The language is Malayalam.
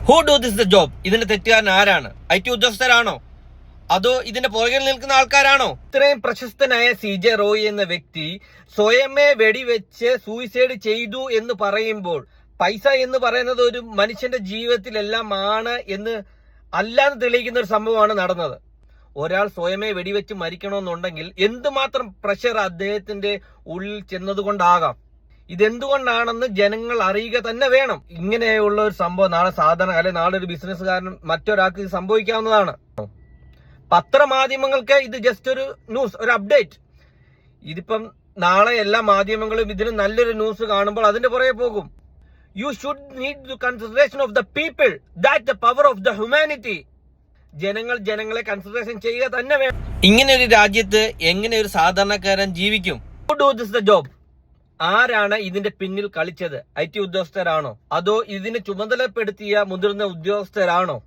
Who do this the job? ഇതിന്റെ തെറ്റുകാരൻ ആരാണ്? IT ഉദ്യോഗസ്ഥരാണോ അതോ ഇതിന്റെ പുറകിൽ നിൽക്കുന്ന ആൾക്കാരാണോ? ഇത്രയും പ്രശസ്തനായ CJ റോയ് എന്ന വ്യക്തി സ്വയമേ വെടിവെച്ച് സൂയിസൈഡ് ചെയ്തു എന്ന് പറയുമ്പോൾ പൈസ എന്ന് പറയുന്നത് ഒരു മനുഷ്യന്റെ ജീവിതത്തിലെല്ലാം ആണ് എന്ന് അല്ലാതെ തെളിയിക്കുന്ന ഒരു സംഭവമാണ് നടന്നത്. ഒരാൾ സ്വയമേ വെടിവെച്ച് മരിക്കണമെന്നുണ്ടെങ്കിൽ എന്തുമാത്രം പ്രഷർ അദ്ദേഹത്തിന്റെ ഉള്ളിൽ ചെന്നതുകൊണ്ടാകാം. ഇതെന്തുകൊണ്ടാണെന്ന് ജനങ്ങൾ അറിയുക തന്നെ വേണം. ഇങ്ങനെയുള്ള ഒരു സംഭവം നാളെ നാളെ ഒരു ബിസിനസ്സുകാരൻ മറ്റൊരാൾക്ക് ഇത് സംഭവിക്കാവുന്നതാണ്. പത്രമാധ്യമങ്ങൾക്ക് ഇത് ജസ്റ്റ് ഒരു ന്യൂസ്, ഒരു അപ്ഡേറ്റ്. ഇതിപ്പം നാളെ എല്ലാ മാധ്യമങ്ങളും ഇതിന് നല്ലൊരു ന്യൂസ് കാണുമ്പോൾ അതിന്റെ പുറകെ പോകും. You should need the consideration of the people, that the power of the humanity. ജനങ്ങളെ കൺസിഡറേഷൻ ചെയ്യുക തന്നെ വേണം. ഇങ്ങനെ ഒരു രാജ്യത്ത് എങ്ങനെ ഒരു സാധാരണക്കാരൻ ജീവിക്കും? Who do this the job? ആരാണ് ഇതിന്റെ പിന്നിൽ കളിച്ചത്? IT ഉദ്യോഗസ്ഥരാണോ അതോ ഇതിന് ചുമതലപ്പെടുത്തിയ മുതിർന്ന ഉദ്യോഗസ്ഥരാണോ?